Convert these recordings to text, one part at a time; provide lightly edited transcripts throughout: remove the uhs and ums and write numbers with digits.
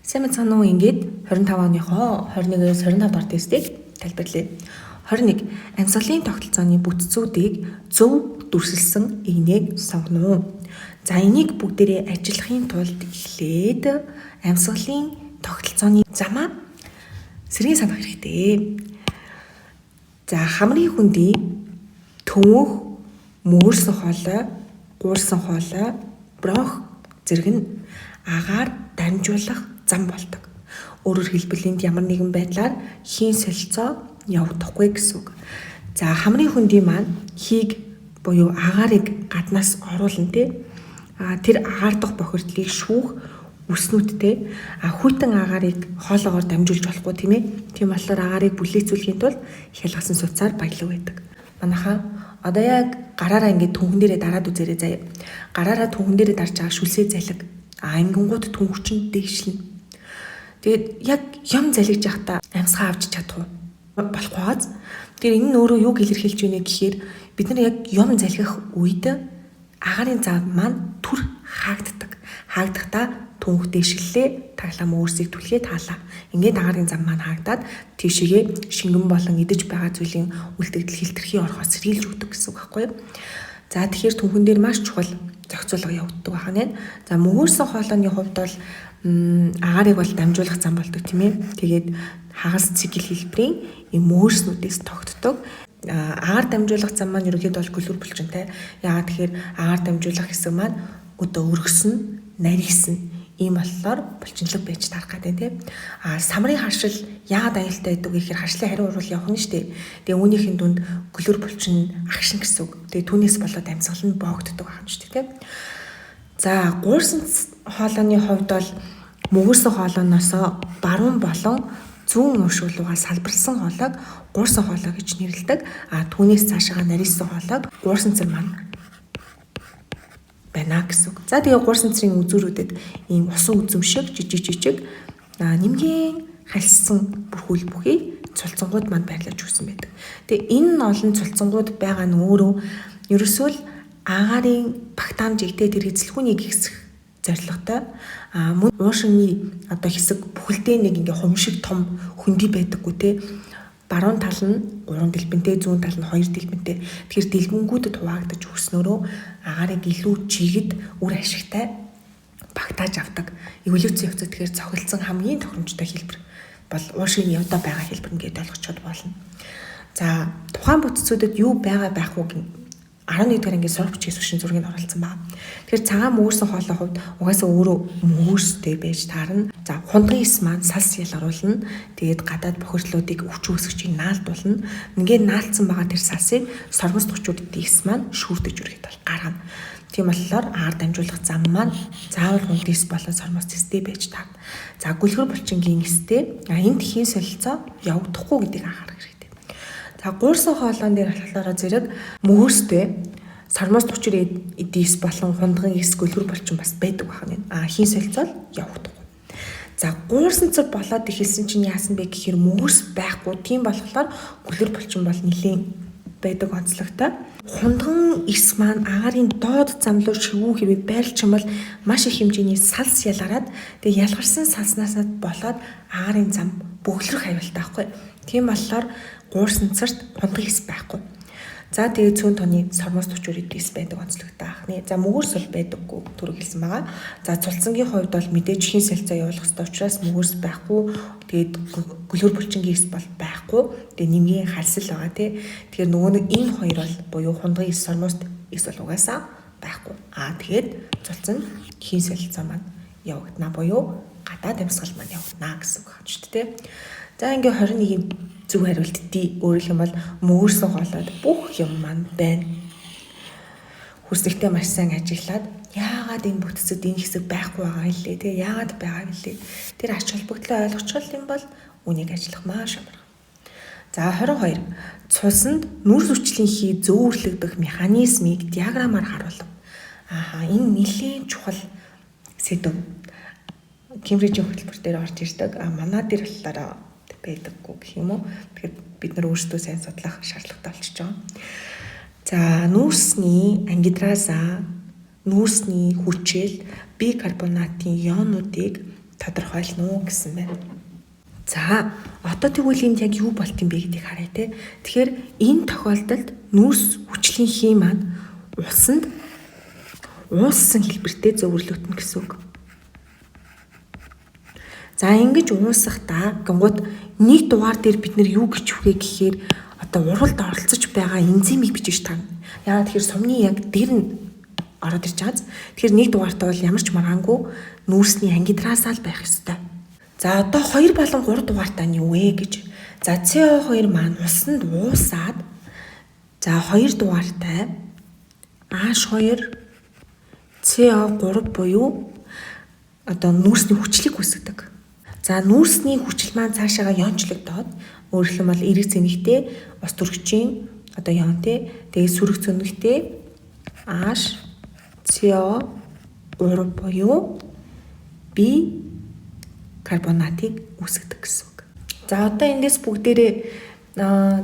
Сайн мэцхан уу ингээд 25 оныхоо 21-ээс 25 дахь тестийг тайлбарлая. 21. Амьсгалын тогтолцооны бүтцүүдийг зөв дүрсэлсэн игнийг сонгоно. За энийг бүгдээрээ ажиллахын тулд эхлээд амьсгалын тогтолцооны замаа сэргийн санах хэрэгтэй. За хамрын хүндий төмөх, мөөрсөн хоолой, гуурсан хоолой, бронх зэрэг нь агаар дамжуулах зам болдог. Өөрөөр хэлбэл энд ямар нэгэн байдлаар хийн солилцоо явагдахгүй гэсэн үг. За хамрын хүндий маань хийг буюу агаарыг гаднаас оруулна тэр агаар дахь бохирдлыг шүүх үснүүдтэй хүйтэн агаарыг хоолоогоор дамжуулж болохгүй тийм ээ. Тийм болохоор агаарыг бүлээцүүлэхийн тулд хялгасан суцаар баялаг байдаг. Манайхаа одоо яг гараараа ингээд түнхэн дээрээ дараад үзээрэй заяа. Гараараа түнхэн дээрээ дарж байгаа шүлсээ залиг. Ангингууд түнх чинь дээшлэн. Тэгээд яг юм залгиж явахдаа амьсгаа авч чадах болохгүй газ. Тэгэхээр энэ нь өөрөө юг илэрхийлж байна гэхээр бид нар яг юм залгих үед агаарын зам маань түр хаагддаг. Хаагдахдаа түнх дээшлэлээ таглаа мөөрсийг түлхээ таалаа. Ингээд агаарын зам маань хаагдаад тийшээгээ шингэн болон идэж байгаа зүйлийн үлдэгдэл хилтерхий орохоос сэргийлж өгдөг гэсэн үг байхгүй юу? За тэгэхээр түнхэн дээр маш чухал зохицуулга явагддаг байна. За мөөрсөн хоолойны хувьд бол агаарыг бол дамжуулах зам болдог тийм ээ. Тэгээд хагас цикл хэлбэрийн ийм мөөрснүүдээс тогтдог. Агаар дамжуулах зам маань ерөнхийдөө бол гөлөр булчинтай. Яагаад тэгэхээр агаар дамжуулах хэсэг маань өдөө өргөсөн, нарийсан ийм болохоор булчинлаг байж тарах гэдэг тийм. Самрын харшил яагаад аюултай байдаг вэ гэхээр харшлын хариу урвал явах нь шүү дээ. Тэгээ үүнийхэн дунд гөлөр булчин агшин гэсэн үг. Тэгээ түүнээс болоод амьсгал нь боогддог байна шүү дээ тийм. За гуурсан хоолойны хувьд бол мөгөрсөн хоолойноос баруун болон зүүн уушгуулга салбарлсан хоолойг гуурсан хоолой гэж нэрлэдэг. Түүнээс цаашаа нарийсан хоолойг гуурсан цэр маань байна гэсэн үг. За тэгээ гуурсан цэрийн үзүүрүүдэд ийм усан үзэм шиг жижиг нэмгийн халссан бүрхүүл бүхий цулцангууд маань байрлаж өгсөн байдаг. Тэгээ энэ олон цулцангууд байгаа нь өөрөө ерөөсөө л агаарын багтаамжийг тэр эзлэхүүний гисэх зорилготой мөн уушигны одоо хэсэг бүхэлдээ нэг ингээ хумшиг том хөндөй байдаггүй те баруун тал нь 3 дэлбэнтэй зүүн тал нь 2 дэлбэнтэй тэгэхээр дэлбэнгүүдэд хуваагдаж өгснөөрөө агаарыг илүү чигэд үр ашигтай багтааж авдаг эволюцийн явцад тэгэхээр цохилдсон хамгийн тохиромжтой хэлбэр бол уушигны явдаа байгаа хэлбэр ингээд ойлгочиход болно. За тухайн бүтцүүдэд юу байгаа байх вэ гэх 11-р ангийн сурвалж хийсвшин зургийг оруулсан байна. Тэгэхээр цагаан мөөрсөн хоолой хувьд угаасаа өөрөө мөөрстэй байж таарна. За хундрын ис маань салс ялгаруулна. Тэгээд гадаад бохирдлуудыг өвчин өсгчийг наалдуулна. Ингээд наалдсан байгаа тэр салсыг сормос төгчүүдийн ис маань шүүрдэж үргэлж бол гаргана. Тийм болохоор агаар дамжуулах зам маань заавал хундрын ис болон сормос истэй байж таарна. За гүлгэр булчингийн исттэй энд хийн солилцоо явагдахгүй гэдгийг анхаарах хэрэгтэй. За гуурсан хоолойн дээр болохоор зэрэг мөөрстэй сармос төвчөр эдис болон хундгын эс гөлгөр булчин бас байдаг байна. Хийн солилцол явагдахгүй. За гуурсан цэр болоод ихэлсэн чинь яасан бэ гэхээр мөөрс байхгүй. Тийм болохоор гөлгөр булчин бол нэлийн байдаг онцлогтой. Хундган эс маань агаарын доод зам руу шивүү хэрэг байрлж юм бол маш их хэмжээний салс ялгараад тэгээ ялгарсан салснаас болоод агаарын зам бөглөрөх аюултай байхгүй. Тийм болохоор гуурсан царт хундган эс байхгүй. За тэгээ цөөн тооны сормос төвчөр эдис байдаг онцлогтой ахны. За мөгөрс бол байдаггүй түрүү хэлсэн байгаа. За цулцангийн хувьд бол мэдээж хийн солилцоо явуулах ёстой учраас мөгөрс байхгүй. Тэгээд гөлгөр булчингийн эс бол байхгүй. Тэгээ нэмгийн харсал байгаа тий. Тэгэхээр нөгөө нэг энэ хоёр бол буюу хундган эс сормос эс бол угаасаа байхгүй. Тэгээд цулцан хийн солилцоо маань явагдана буюу гадаад амьсгал маань явагдана гэсэн үг байна шүү дээ. За ингээ 21-ийн зөв хариулт дий. Өөрөөр хэлбэл мөөрсөн хоолойд бүх юм маань байна. Хүсэгтэй маш сайн ажиглаад яагаад энэ бүтцэд энэ хэсэг байхгүй байгаа хэлээ те яагаад байгаа гэлээ. Тэр ач холбогдлоо ойлгочихвол юм бол үнийг ажиллах маш амар. За 22. Цуснд нүрс хүчлийн хий зөөвөрлөгдөх механизмыг диаграмаар харуулв. Энэ нэлийн чухал сэдв. Кембрижийн хөтөлбөр дээр орж ирдэг. Манай дээр болохоор байдаггүй гэх юм уу. Тэгэхээр бид нар өөрсдөө сайн судлах шаардлагатай болчихж байгаа. За нүүрсний ангидраза нүүрсний хүчил бикарбонатын ионуудыг тодорхойлно уу гэсэн байна. За одоо тэгвэл энд яг юу болт юм бэ гэдгийг харъя те. Тэгэхээр энэ тохиолдолд нүүрс хүчлийн хий маань усанд ууссан хэлбэртэй зөвөрлөгдөн гэсэн үг. За ингэж уусахдаа гингууд нэг дугаар дээр бид нэр юу гэж үхээ гэхээр одоо уралд оролцож байгаа энзимийг бичиж тань. Яагаад тэгэхээр сумны яг дээр нь ороод ирж байгааз. Тэгэхээр нэг дугаартаа бол ямар ч маргаангүй нүүрсний ангидраасаа л байх ёстой. За одоо 2 болон 3 дугаартаа нь юу вэ гэж. За CO2 маань усанд уусаад за 2 дугаартай H2 CO3 буюу одоо нүүрсний хүчлийг үүсгэдэг. За нүүрсний хүчил маань цаашаага йончлогдоод өөрөөр хэлбэл эрэг зэнэгтэй ус төрөгчийн одоо йонтэй тэгээд сүрэг цөнөгтэй HCO3 буюу B карбонатыг үүсгэдэг гэсэн үг. За одоо эндээс бүгдээрээ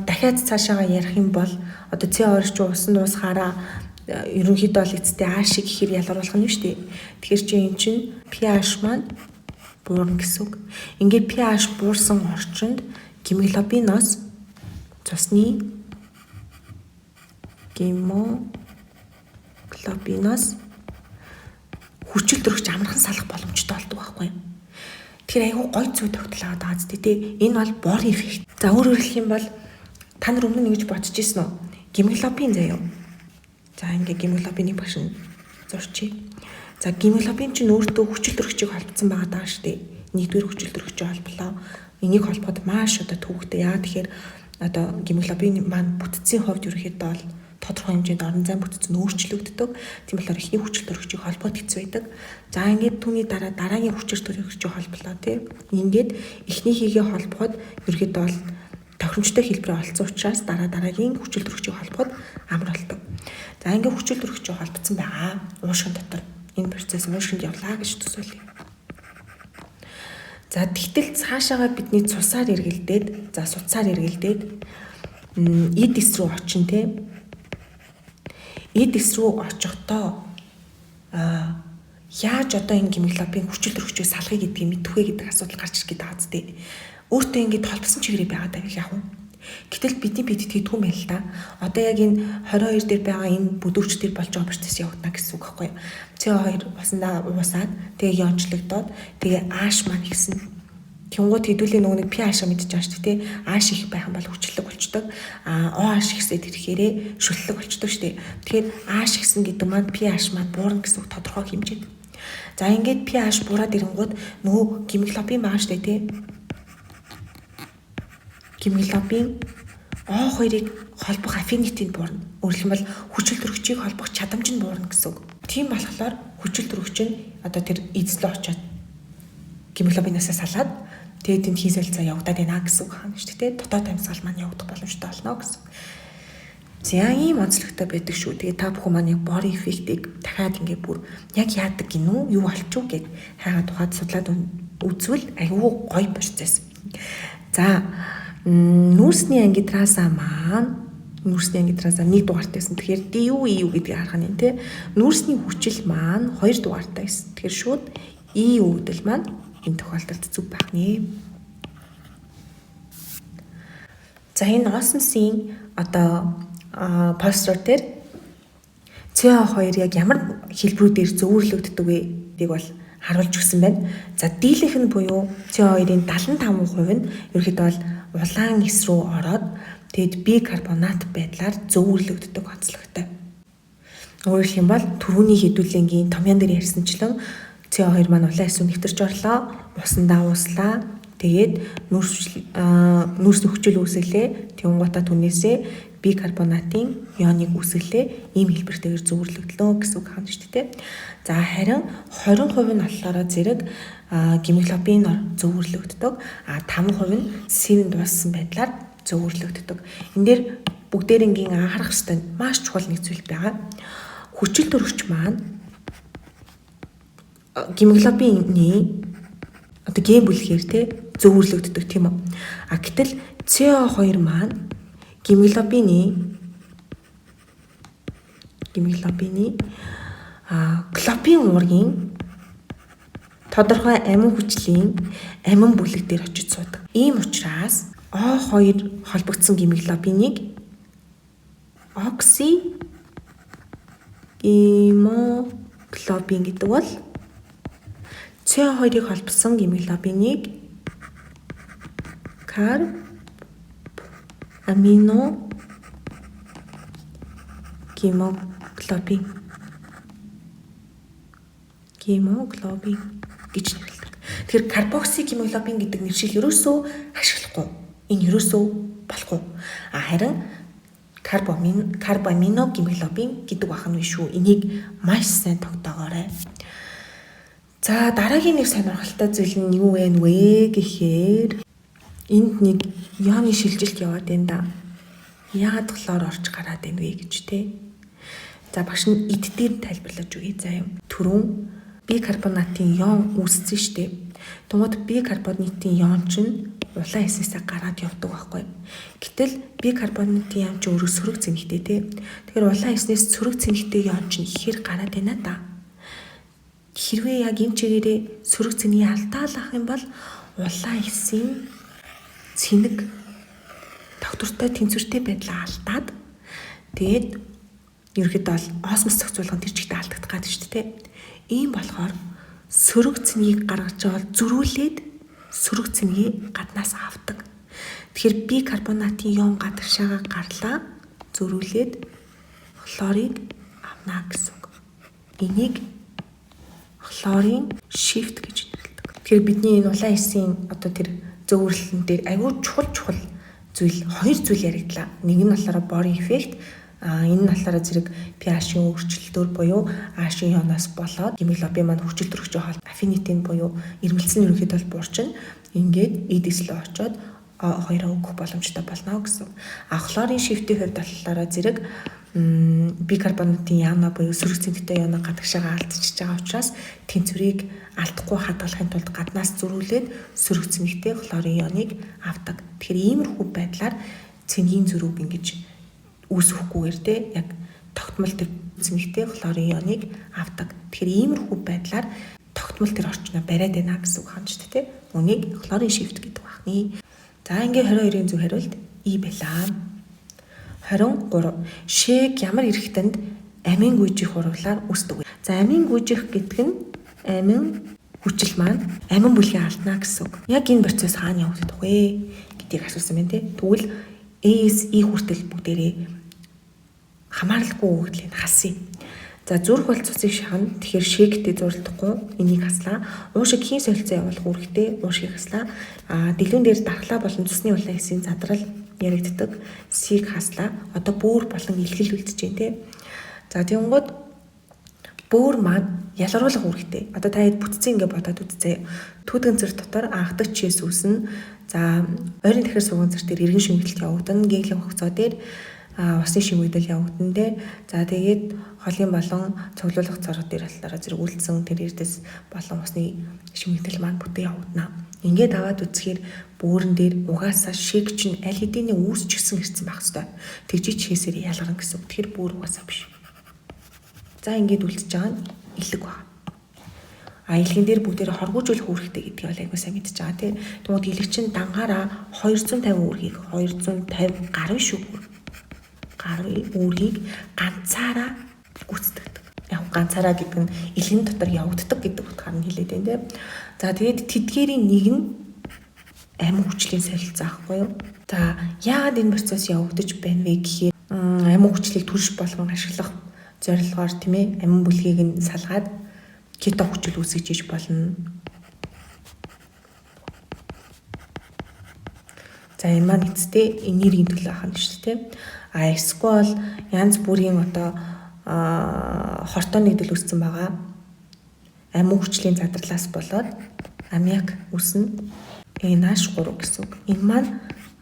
дахиад цаашаага ярих юм бол одоо CO2 ч усанд уусахаараа ерөнхийдөө бол эцтэй H гэхээр ялгаруулах нь шүү дээ. Тэгэхээр чи эн чинь pH маань буурна гэсэн үг. Ингээд pH буурсан орчинд гемоглобиноос цусны гемоглобиноос хүчил төрөгч амархан салах боломжтой болдог байхгүй юу? Тэгэхээр айгүй гой зүй тогтлоод байгаа зү тий. Энэ бол бор эффект. За өөрөөр хэлэх юм бол та нар өмнө нэгж бодож ирсэн үү? Гемоглобин заяа. За ингээ гемоглобиныг багш зурчий. За гемоглобин чинь өөртөө хүчил төрөгчийг холбоцсон байгаа даа шүү дээ. Нэгдүгээр хүчил төрөгчөөр холболоо. Энийг холбоод маш одоо төвөгтэй. Яа тэгэхээр одоо гемоглобин маань бүтцийн хувьд ерөөхдөө бол тодорхой хэмжээнд орон зайн бүтц нь өөрчлөгддөг. Тийм болохоор эхний хүчил төрөгчийг холбоод хэцүү байдаг. За ингээд түүний дараа дараагийн хүчил төрөгчийг холболоо тий. Ингээд эхнийхийгээ холбоход ерөөхдөө бол тохиромжтой хэлбэрээр олцсон учраас дараагийн хүчил төрөгчийг холбоход амар болдог. За ингээд хүчил төрөгчийг холбоцсон байгаа. Уушгин дотор энэ процесс уушгинд явлаа гэж төсөөлье. За тэгтэл цаашаага бидний цусаар эргэлдээд, за суцаар эргэлдээд эдис рүү очин тий. Эдис рүү очихдоо яаж одоо энэ гемоглобин хүчил төрөгчийг салгая гэдгийг мэдвэ гэдэг асуудал гарч ирэх гэдэг хааз тий. Өөртөө ингэж толбсон чигээрээ байгаад байвал яах вэ? Гэтэл бидний бид итгэдэггүй юм л да. Одоо яг энэ 22 дээр байгаа энэ бүдүүрч дээр болж байгаа процесс явагдана гэсэн үг байхгүй юу? CO2 усандаа уусаад тэгээ йончлогдоод тэгээ H маань ихсэн. Тэнгууд хэдүүлээ нөгөө нэг pH мэдчихэж байгаа шүү дээ. H их байх юм бол хүчлэг болчдөг. OH ихсээд ирэхээрээ шүтлэг болчдөг шүү дээ. Тэгэхээр H ихсэн гэдэг маань pH маань буурна гэсэн тодорхой хэмжээнд. За ингээд pH буураад ирэнгууд нөгөө гемоглобин байгаа шүү дээ тий. Гемоглобин O2-ыг холбох аффинитийн буурна. Өөрөлдөх нь хүчил төрөгчийг холбох чадамж нь буурна гэсэн үг. Тийм болохоор хүчил төрөгч нь одоо тэр эзлээ очоод гемоглобинаас салаад тэгээд тэнд хийсэлцээ явагдаад байна гэсэн үг хаана шүү дээ. Дотоод амьсгал маань явагдах боломжтой болно гэсэн. За ийм онцлогтой байдаг шүү. Тэгээд та бүхэн маань яг бор эффектийг дахиад ингээ бүр яг яадаг гинүү юу болчих вэ гэд хайгаад тухайд судлаад үзвэл аюу гоё процесс. За нүүрсний ангидраасаа маань нүүрсний ангидраасаа 1 дугаартайсэн. Тэгэхээр DU гэдгийг харах нь тий. Нүүрсний хүчил маань 2 дугаартай байсан. Тэгэхээр шууд E үүдэл маань энэ тохиолдолд зүг байх нэ. За энэ осмосын одоо постер дээр CO2 яг ямар хэлбэрүүдээр зөвөрлөгддөг вэ гэдгийг бол харуулж өгсөн байна. За дийлэнх нь буюу CO2-ийн 75% нь ерөөхдөө бол улаан эс рүү ороод тэгэд бикарбонат байдлаар зөвөрлөгддөг онцлогтой. Өөрөөр хэлэх юм бол түрүүний хэдүүлэнгийн томьёон дээр ярьсанчлан CO2 маань улаан эс рүү нэвтэрч орлоо, усандаа ууслаа. Тэгээд нүүрс хүчил үүсэлээ. Тэнгуутаа түүнээсээ бикарбонатын ионыг үүсгэлээ. Ийм хэлбэртэйгээр зөвөрлөгдлөө гэсэн үг хаана шүү дээ. За харин 20% нь болохоор зэрэг гемоглобиноор зөвөрлөгддөг. 5% нь сэрэн дууссан байдлаар зөвөрлөгддөг. Энэ дээр бүгдээрингийн анхаарах ёстой маш чухал нэг зүйл байгаа. Хүчил төрөгч маань гемоглобины одоо ген бүлгээр те зөвөрлөгддөг тийм үү. Гэтэл CO2 маань гемоглобины глобин уургийн тодорхой амин хүчлийн амин бүлэг дээр очиж суудаг. Ийм учраас O2 холбогдсон гемоглобиныг оксигемоглобин гэдэг бол CO2-ыг холбосон гемоглобиныг карбаминогемоглобин гэж нэрлэдэг. Тэгэхээр карбоксигемоглобин гэдэг нэршил ерөөсөө ашиглахгүй. Энэ ерөөсөө болохгүй. Харин карбаминогемоглобин гэдэг бахан нь шүү. Энийг маш сайн тогтоогоорой. За дараагийн нэг сонирхолтой зүйл нь юу вэ гэхээр энд нэг ионы шилжилт яваад байна да. Яагаад хлор орж гараад байна вэ гэж те. За багш нь эдгээр тайлбарлаж өгье заа юм. Түрүүн бикарбонатын ион үүссэн штеп. Тэгмээд бикарбонатын ион чинь улаан эснээсээ гараад явдаг байхгүй. Гэтэл бикарбонатын ион чинь өөрөө сөрөг цэнэгтэй те. Тэгэхээр улаан эснээс сөрөг цэнэгтэй ион чинь ихээр гараад байна да. Хэрвээ яг энэ чигээрээ сөрөг цэнийг алдаалах юм бол улаан эсийн цэнэг тогтвортой тэнцвэртэй байдлаа алдаад тэгээд ерөөхдөө бол осмос зохицуулгын тэр чигтээ алдагдах гэдэг шүү дээ. Ийм болохоор сөрөг цэнийг гаргаж байгаа бол зөрүүлээд сөрөг цэнийг гаднаас авдаг. Тэгэхээр бикарбонатын ион гадагшаага гарлаа зөрүүлээд хлорыг авна гэсэн үг. Энийг хлорын shift гэж нэрлэдэг. Тэгэхээр бидний энэ улаан эсийн одоо тэр зөөвөрлөн дээр аюул чухал зүйл хоёр зүйл яриглаа. Нэг нь болохоор Bohr эффект, энэ нь болохоор зэрэг pH-ийн өөрчлөлтөөр буюу H-ийн ионоос болоод гемоглобин маань хүчил төрөгч хоол affinity буюу ирмэлцэл нь ерөнхийдөө борчин ингээд EDS рүү очоод хоёроо өгөх боломжтой болно гэсэн. Хлорын shift-ийн хувьд болохоор зэрэг бикарбонатын иона буюу сөрөг цэнэгтэй иона гадагшаага алдчихж байгаа учраас тэнцвэрийг алдахгүй хадгалахын тулд гаднаас зөрүүлээд сөрөг цэнэгтэй хлорын ионыг авдаг. Тэгэхээр иймэрхүү байдлаар цэнгийн зөрүүг ингэж үүсэхгүйгээр те яг тогтмол төр цэнэгтэй хлорын ионыг авдаг. Тэгэхээр иймэрхүү байдлаар тогтмол төр орчноо бариад байна гэсэн үг хаана ч те. Үнийг хлорын shift гэдэг байна. За ингээ 22-ийн зөв хариулт И байлаа. 23. Шээг ямар эрхтэнд амин гүйжих урвалаар үүсдэг вэ? За амин гүйжих гэдэг нь амин хүчил маань амин бүлгийн алдна гэсэн үг. Яг энэ процесс хаана явагдах вэ гэдгийг асуусан байна те. Тэгвэл AS E хүртэл бүгдээрээ хамааралгүй өгдлийг хасъя. За зүрх бол цуцыг шахна. Тэгэхээр шээгтэй зурлахгүй энийг хаслаа. Уушиг хийн солилцоо явуулах үүрэгтэй уушгийг хаслаа. Дэлгүүн дээр дархлаа болон цусны улаан эсийн задрал яригддаг. Сийг хаслаа. Одоо бөөр болон илгэл үлдэж байна те. За тэгэнгүүт бөөр маань ялгаруулах үүрэгтэй. Одоо та хэд бүтцэн ингэ бодоод үзье. Түүдгэн цэр дотор анхдаг чээс үүснэ. За ойрын дахир суган цэр дээр иргэн шимгэлт явагдана. Гэнглэн хогцоо дээр усны шимэгдэл явагдана те. За тэгээд холын болон цуглуулах цорго дээр болохоор зэрэг үлдсэн тэр эрдэс болон усны шимэгдэл маань бүтэн явагдана. Ингээд аваад үзэхээр бөөрөн дээр угаасаа шиг чинь аль хэдийн үүсчихсэн ирсэн байх хэвээр. Тэгжиж чээсээр ялгарна гэсэн үг. Тэгэхээр бөөр угаасаа биш. За ингээд үлдчихэж байгаа нь илэг баг. Илгэн дээр бүгдээр хоргоожуулах үүрэгтэй гэдгийг бол айгуу сайн мэдчихэж байгаа тийм. Тэгмээд илэг чинь дангаараа 250 үүргийг 250 гарын шүү. Гарын үүргийг ганцаараа гүйцэтгэдэг. Яг ганцаараа гэдэг нь илгэн дотор явагддаг гэдэг утгаар нь хэлээд байна тийм. За тэгээд тэдгээрийн нэг нь амин хүчлийн солилцоо аахгүй юу? За яагаад энэ процесс явагдаж байна вэ гэхээр амин хүчлийг төрш болгон ашиглах зорилгоор тийм ээ амин бүлгийг нь салгаад кето хүчил үүсгэж болно. За энэ маань эцтэй энергийн төлөө ахна шүү дээ. Эсвэл янз бүрийн одоо хортон нэгдэл үүссэн байгаа. Амин хүчлийн задарлаас болоод аммиак үүснэ. NH3 гэсэн үг. Энэ маань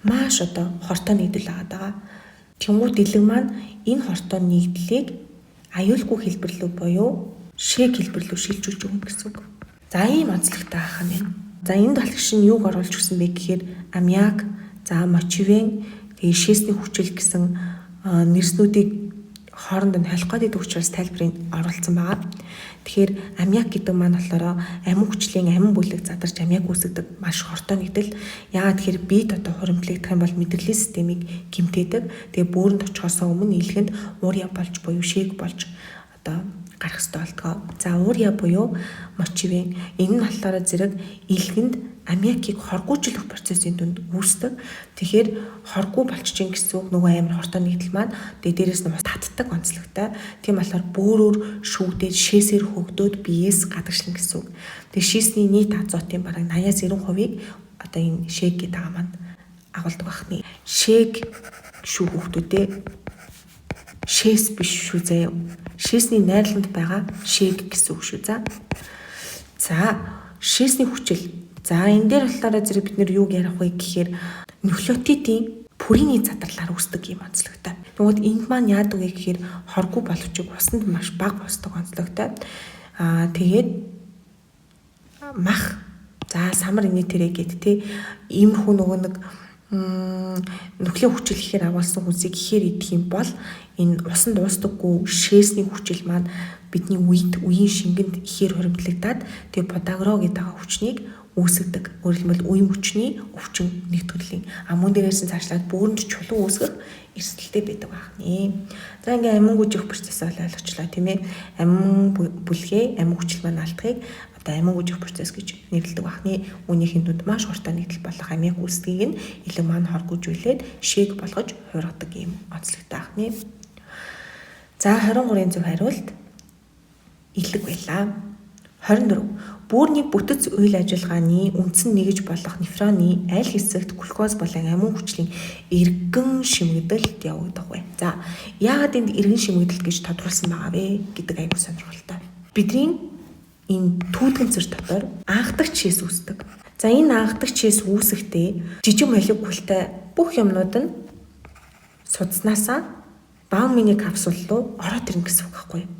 маш одоо хортон нэгдэл байгаа. Тэнгуут дэлэг маань энэ хортон нэгдлийг аюулгүй хэлбэрлүү буюу шээг хэлбэрлүү шилжүүлж өгнө гэсэн үг. За ийм онцлогтой ах юм байна. За энэ талхагч нь юуг оруулж өгсөн бэ гэхээр аммиак, за мочивен, тэгээ шээсний хүчил гэсэн нэрснүүдийг хооронд нь холих гээд идэх учраас тайлбарыг оруулсан байгаа. Тэгэхээр аммиак гэдэг маань болохоор амин хүчлийн амин бүлэг задарч аммиак үүсгдэг маш хортой нэгдэл. Яагаад тэгэхээр бие дотор хуримтлагдах юм бол мэдрэлийн системийг гэмтээдэг. Тэгээ бөөрөнд очихоос өмнө илгэнд уурья болж буюу шэйк болж гарах хэрэгтэй болтгоо. За уурья буюу мочивын энэ нь болохоор зэрэг илгэнд аммиакийг хоргоожлох процессын дүнд үүсдэг. Тэгэхээр хоргоо болчихжин гэсэн үг нөгөө амар хортой нэгдэл маань дээрээс нь татдаг онцлогтой. Тийм болохоор бөөрөөр шүүгдээд шээсээр хөгдөөд биеэс гадагшлан гэсэн үг. Тэгээ шээсний нийт азотын бараг 80-90%-ийг энэ шейк гэдэг байгаа маань агуулдаг бахны. Шейк шүү хөгдөөдөө шээс биш шүү заяа. Шээсний найрланд байгаа шейк гэсэн үг шүү. За шээсний хүчил. За энэ дээр болохоор зэрэг бид нэр юуг ярих вэ гэхээр нуклеотидын пүрийн задарлаар үүсдэг юм онцлогтой. Тэгвэл энд маань яадаг вэ гэхээр хоргүй боловчиг усанд маш бага усдаг онцлогтой. Тэгээд мах за самар инээ тэрэ гэд тэ иймэрхүү нөгөө нэг нуклеин хүчил гэхээр агуулсан хүнсийг гэхээр идэх юм бол энэ усанд уусдаггүй шээсний хүчил маань бидний үеийн шингэнд ихээр хуримтлагдаад тэгээ подагро гэдэг хүчнийг үүсгдэг. Өөрөлдмөл үеийн хүчний өвчин нэг төрлийн аммон дээрээс нь цаашлаад бөөрөнд чулуу үүсгэх эрсдэлтэй байдаг байна. За ингээм амин гүйжих процесс ойлгочлаа тийм ээ. Амин бүлгээ амин хүчил маань алдахыг амин гүйжих процесс гэж нэрлэдэг байна. Үүнийхэн дүнд маш хурдан нэгдэл болох амийг үүсдгийг нь илүү маань хоргожүүлээд шейк болгож хуургадаг юм онцлогтой байна. За 23-ын зөв хариулт илэг байлаа. 24. Бөөрийн бүтэц үйл ажиллагааны үндсэн нэгж болох нефроны аль хэсэгт глюкоз болон амин хүчлийн эргэн шимэгдэлт явагдах вэ? За, яагаад энд эргэн шимэгдэлт гэж тодруулсан байгаа вэ гэдэг аягүй сонирхолтой. Бидний энэ түүтгэн цэр дотор анхдагч шээс үүсдэг. За, энэ анхдагч шээс үүсэхдээ жижиг молекултай бүх юмнууд нь судаснаасаа Бауманы капсул руу ороод ирнэ гэсэн үг байхгүй юу?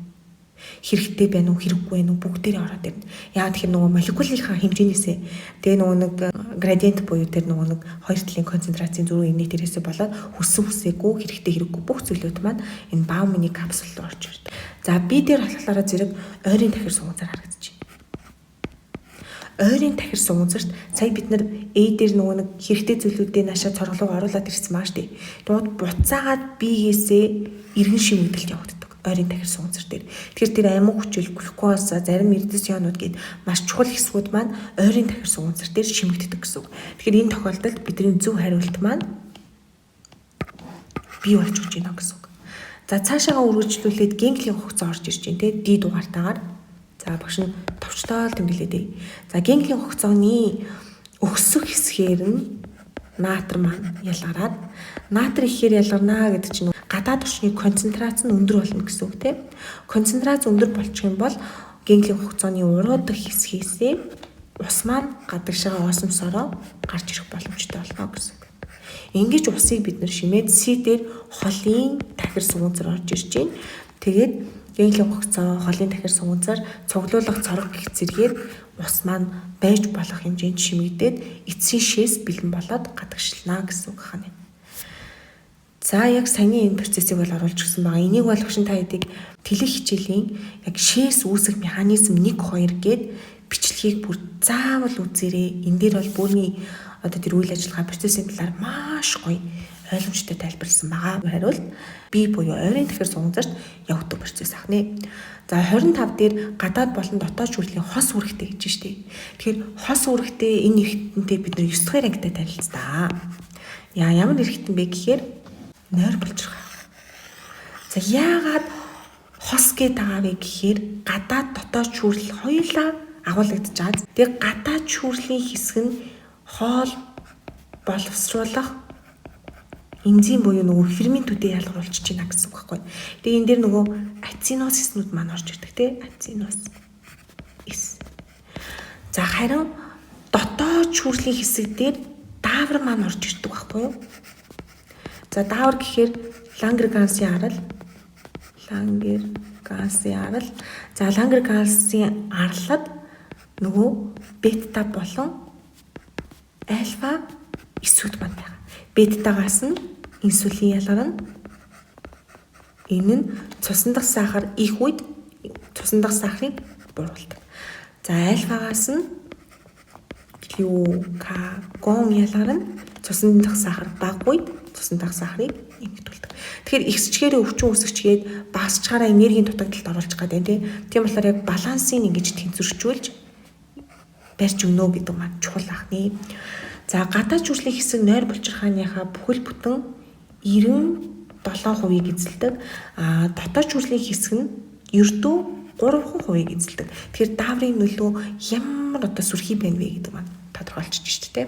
Хэрэгтэй байна уу, хэрэггүй байна уу бүгдээрээ ороод ирнэ. Яагаад тэгэхээр нөгөө молекулынхаа хэмжээнээсээ тэгээ нөгөө нэг градиент буюу тэр нөгөө нэг хоёр талын концентрацийн зөрүү инээ тэрээсээ болоод хүссэн хүсээгүй хэрэгтэй хэрэггүй бүх зүйлүүд маань энэ Бауманы капсул руу орж ирдэг. За би дээр болохоор зэрэг ойрын тахир сугацаар харагдаж байна. Ойрын тахир сугацарт сая бид нар дээр нөгөө нэг хэрэгтэй зүйлүүдээ наашаа цорголоо оруулаад ирсэн маш тий. Тэгвэл буцаагаад биегээсээ эргэн шимэгдэлт явагддаг. Ойрын тахир сугацар дээр. Тэгэхээр тэр амин хүчил, глюкоз, зарим эрдэс ионууд гээд маш чухал хэсгүүд маань ойрын тахир сугацар дээр шимэгддэг гэсэн үг. Тэгэхээр энэ тохиолдолд бидний зөв хариулт маань бий болж өгч байна гэсэн үг. За цаашаагаа үргэлжлүүлээд генклийн хугацаа орж ирж байна те D дугаартаагаар. За багш нь товчтоол тэмдэглэдэг. За генклийн хугацааны өксөх хэсгээр нь наатар маань ялгараад наатар ихээр ялгарнаа гэдэг чинь гадаад орчны концентрац нь өндөр болно гэсэн үг тийм. Концентрац өндөр болчих юм бол генклийн хугацааны уруудах хэсгээсээ ус маань гадагшаа осмосороо гарч ирэх боломжтой болно гэсэн үг. Ингэж усыг бид нэр шимээд C дээр холын тахир сугацар орж ирж байна. Тэгээд генклийн хугацаа холын тахир сугацаар цуглуулах цорог гэх зэргээр ус маань байж болох хэмжээнд шимэгдээд эцсийн шээс бэлэн болоод гадагшлана гэсэн үг хань. За яг саяны энэ процессыг бол оруулж өгсөн байгаа. Энийг бол багш та хэдийг тэлэх хичээлийн яг шээс үүсэх механизм 1 2 гээд бичлэгийг бүр заавал үзээрэй. Энэ дээр бол бүрний тэр үйл ажиллагаа процессын талаар маш гоё ойлгомжтой тайлбарласан байгаа. Хариулт B буюу ойрын тахир сугацарт явагдах процесс ахнэ. За 25 дээр гадаад болон дотоод шүрлийн хос үүрэгтэй гэж штэ. Тэгэхээр хос үүрэгтэй энэ эргэтэнтэй бид нар 9 дахь ангитай танилцлаа. Ямар эргэтэн бэ гэхээр нойр болж байгаа. За яагаад хос гэдэг байгаа вэ гэхээр гадаад дотоод шүрэл хоёулаа агуулгадж байгаа. Тэгээ гадаад шүрлийн хэсэг нь хоол боловсруулах энзим буюу нөгөө ферментүүдээ ялгаруулж байна гэсэн үг байхгүй. Тэгээ энэ дээр нөгөө ацинозиснууд маань орж ирдэг тий. Ацинос. За харин дотоод шүрлийн хэсэг дээр даавар маань орж ирдэг байхгүй юу? За даавар гэхээр Лангер-Гансын арал. За Лангер-Гансын арлад нөгөө бета болон альфа эсүүд маань байна. Бетагаас нь инсулин ялгарна. Энэ нь цусан дахь сахар их үед цусан дахь сахарыг бууруулдаг. За альфагаас нь глюкагон ялгаар нь цусан дахь сахар бага үед цусан дахь сахарыг нэмэгдүүлдэг. Тэгэхээр ихсчгээрээ өвчин үүсгчгээд багасчгаараа энергийн дутагдалд оруулах гэдэг тийм болохоор яг балансыг ингэж тэнцвэржүүлж барьж өгнө гэдэг маань чухал ахны. За гадаад жүжиглийн хэсэг нойр булчирхааныхаа бүхэл бүтэн 97%-ийг эзэлдэг. Дотоод жүжиглийн хэсэг нь ердөө 3% эзэлдэг. Тэгэхээр дааврын нөлөө ямар одоо сүрхий байна вэ гэдэг маань тодорхойлчих шүү дээ.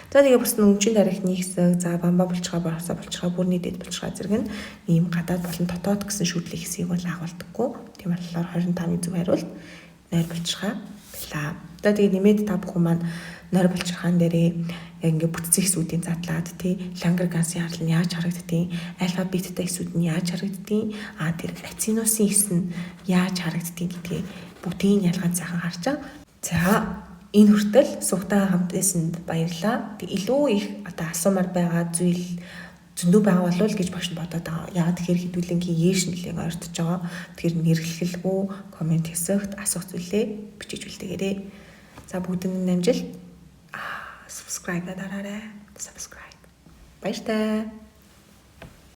За тэгээ бас өмчийн дарихны хэсэг, за бамба булчирхаа, борсоо булчирхаа, бүрний дэд булчирхаа зэрэг нь ийм гадаад болон дотоод гэсэн шүрдлийн хэсгийг бол агуулдаггүй. Тийм болохоор 25-ны зөв хариулт нойр булчирхаа байлаа. За тэгээ нэмээд та бүхэн маань нойр булчирхаан дээрээ яг ингээ бүтцэн хэсүүдийн задлаад Лангер-Гансын арал нь яаж харагддгийг, альфа бета хэсүүд нь яаж харагддгийг, тэр ацинусын хэс нь яаж харагддгийг гэдгийг бүгдийг ялгаад сайхан харж байгаа. За энэ хүртэл суугтайгаа хамт байсанд баярлалаа. Тэг илүү их одоо асуумаар байгаа зүйл зөндөө байгаа болов гэж багш нь бодоод байгаа. Яагаад тэгэхээр хэдүүлэнгийн ээш нэлээд ойртож байгаа. Тэгэхээр нэрхлэлгүй комент хэсэгт асуух зүйлээ бичиж үлдээгээрэй. За бүгдэнд амжилт. Subscribe дараарай. Subscribe. Баяртай.